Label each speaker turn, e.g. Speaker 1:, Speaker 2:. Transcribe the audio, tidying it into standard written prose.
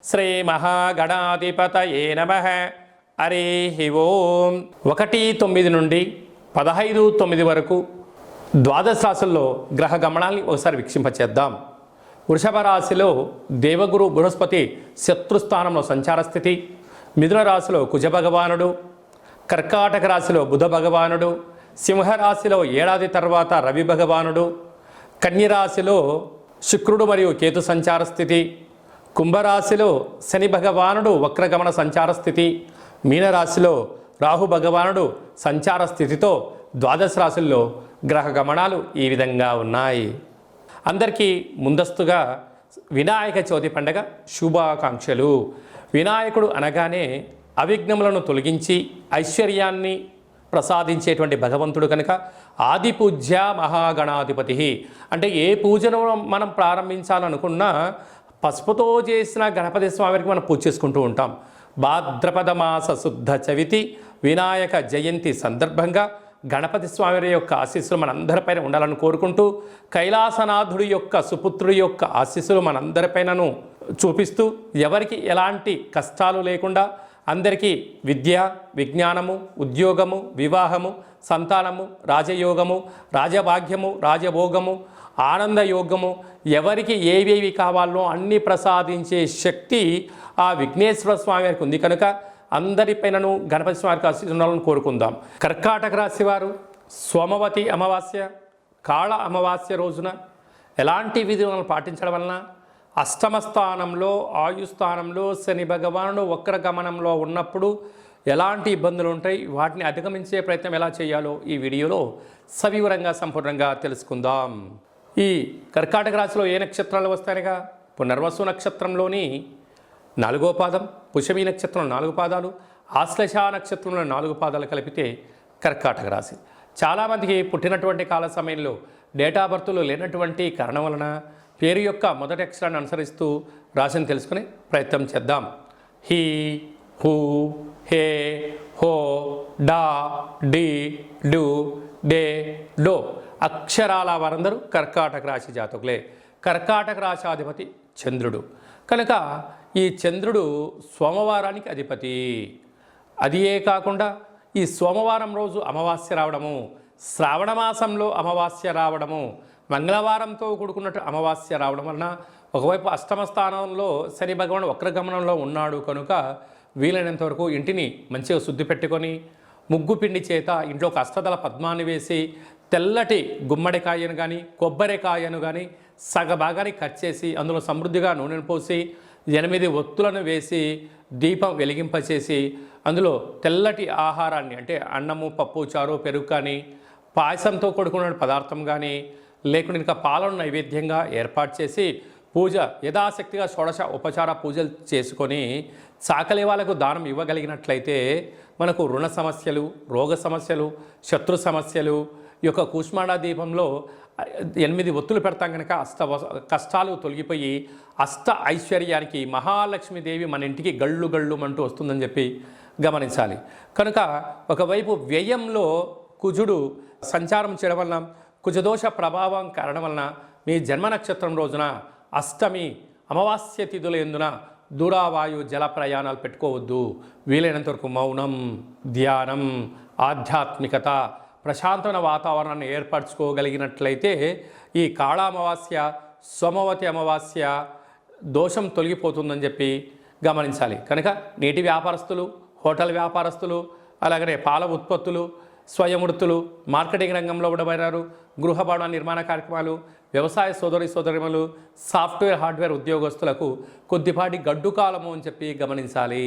Speaker 1: శ్రీ మహాగణాధిపతయే నమః. హరి ఓం. 1-9 నుండి 15-9 వరకు ద్వాదశ రాశుల్లో గ్రహ గమనాల్ని ఒకసారి వీక్షింపచేద్దాం. వృషభ రాశిలో దేవగురు బృహస్పతి శత్రుస్థానంలో సంచార స్థితి, మిథున రాశిలో కుజ భగవానుడు, కర్కాటక రాశిలో బుధ భగవానుడు, సింహరాశిలో ఏడాది తర్వాత రవి భగవానుడు, కన్యరాశిలో శుక్రుడు మరియు కేతు సంచార స్థితి, కుంభరాశిలో శని భగవానుడు వక్రగమన సంచార స్థితి, మీనరాశిలో రాహు భగవానుడు సంచార స్థితితో ద్వాదశ రాశుల్లో గ్రహ గమనాలు ఈ విధంగా ఉన్నాయి. అందరికీ ముందస్తుగా వినాయక చవితి పండగ శుభాకాంక్షలు. వినాయకుడు అనగానే అవిఘ్నములను తొలగించి ఐశ్వర్యాన్ని ప్రసాదించేటువంటి భగవంతుడు కనుక ఆది పూజ్య మహాగణాధిపతి. అంటే ఏ పూజను మనం ప్రారంభించాలనుకున్నా పసుపుతో చేసిన గణపతి స్వామికి మనం పూజ చేసుకుంటూ ఉంటాం. భాద్రపద మాస శుద్ధ చవితి వినాయక జయంతి సందర్భంగా గణపతి స్వామి యొక్క ఆశీస్సులు మనందరిపైన ఉండాలని కోరుకుంటూ, కైలాసనాథుడి యొక్క సుపుత్రుడి యొక్క ఆశీస్సులు మనందరిపైనను చూపిస్తూ, ఎవరికి ఎలాంటి కష్టాలు లేకుండా అందరికీ విద్య, విజ్ఞానము, ఉద్యోగము, వివాహము, సంతానము, రాజయోగము, రాజభాగ్యము, రాజభోగము, ఆనందయోగము, ఎవరికి ఏవేవి కావాలో అన్నీ ప్రసాదించే శక్తి ఆ విఘ్నేశ్వర స్వామి వారికి ఉంది కనుక అందరిపైనను గణపతి స్వామికి ఆశీర్వాదాలను కోరుకుందాం. కర్కాటక రాశి వారు సోమవతి అమావాస్య, కాళ అమావాస్య రోజున ఎలాంటి విధులను పాటించడం వలన అష్టమ స్థానంలో ఆయుస్థానంలో శని భగవానుడు వక్రగమనంలో ఉన్నప్పుడు ఎలాంటి ఇబ్బందులు ఉంటాయి, వాటిని అధిగమించే ప్రయత్నం ఎలా చేయాలో ఈ వీడియోలో సవివరంగా సంపూర్ణంగా తెలుసుకుందాం. ఈ కర్కాటక రాశిలో ఏ నక్షత్రాలు వస్తాయనగా పునర్వసు నక్షత్రంలోని 4వ పాదం, పుష్యమి నక్షత్రం 4 పాదాలు, ఆశ్లేష నక్షత్రంలో 4 పాదాలు కలిపితే కర్కాటక రాశి. చాలామందికి పుట్టినటువంటి కాల సమయంలో డేటా బర్త్లు లేనటువంటి కారణం వలన పేరు యొక్క మొదటి అక్షరాన్ని అనుసరిస్తూ రాశిని తెలుసుకునే ప్రయత్నం చేద్దాం. హీ, హూ, హే, హో, డా, డి, డు, డే, డో అక్షరాల వారందరూ కర్కాటక రాశి జాతకులే. కర్కాటక రాశాధిపతి చంద్రుడు కనుక ఈ చంద్రుడు సోమవారానికి అధిపతి. అదియే కాకుండా ఈ సోమవారం రోజు అమావాస్య రావడము, శ్రావణ మాసంలో అమావాస్య రావడము, మంగళవారంతో కూడుకున్నట్టు అమావాస్య రావడం వలన ఒకవైపు అష్టమ స్థానంలో శని భగవానుడు వక్రగమనంలో ఉన్నాడు కనుక వీలైనంత వరకు ఇంటిని మంచిగా శుద్ధి పెట్టుకొని ముగ్గు పిండి చేత ఇంట్లో ఒక అష్టదళ పద్మాన్ని వేసి తెల్లటి గుమ్మడికాయను కానీ కొబ్బరికాయను కానీ సగభాగాన్ని కట్ చేసి అందులో సమృద్ధిగా నూనెను పోసి 8 ఒత్తులను వేసి దీపం వెలిగింపచేసి అందులో తెల్లటి ఆహారాన్ని అంటే అన్నము, పప్పు, చారు, పెరుగు కానీ పాయసంతో కూడుకున్న పదార్థం కానీ లేకుండా ఇంకా పాలను నైవేద్యంగా ఏర్పాటు చేసి పూజ యథాశక్తిగా షోడశ ఉపచార పూజలు చేసుకొని చాకలి వాళ్ళకు దానం ఇవ్వగలిగినట్లయితే మనకు రుణ సమస్యలు, రోగ సమస్యలు, శత్రు సమస్యలు ఈ యొక్క కూష్మాండ దీపంలో 8 ఒత్తులు పెడతాం కనుక కష్టాలు తొలగిపోయి అష్ట ఐశ్వర్యానికి మహాలక్ష్మీదేవి మన ఇంటికి గళ్ళు గళ్ళు అంటూ వస్తుందని చెప్పి గమనించాలి. కనుక ఒకవైపు వ్యయంలో కుజుడు సంచారం చేయడం వలన కుజదోష ప్రభావం కారణం వలన మీ జన్మ నక్షత్రం రోజున అష్టమి అమావాస్య తిథుల యందున దూరావాయు జల ప్రయాణాలు పెట్టుకోవద్దు. వీలైనంత వరకు మౌనం, ధ్యానం, ఆధ్యాత్మికత, ప్రశాంతమైన వాతావరణాన్ని ఏర్పరచుకోగలిగినట్లయితే ఈ కాళ అమావాస్య, సోమవతి అమావాస్య దోషం తొలగిపోతుందని చెప్పి గమనించాలి. కనుక నీటి వ్యాపారస్తులు, హోటల్ వ్యాపారస్తులు, అలాగనే పాల ఉత్పత్తులు, స్వయం వృత్తులు, మార్కెటింగ్ రంగంలో ఉండబడినారు, గృహ భవన నిర్మాణ కార్యక్రమాలు, వ్యవసాయ సోదరిమణులు, సాఫ్ట్వేర్ హార్డ్వేర్ ఉద్యోగస్తులకు కొద్దిపాటి గడ్డు కాలము అని చెప్పి గమనించాలి.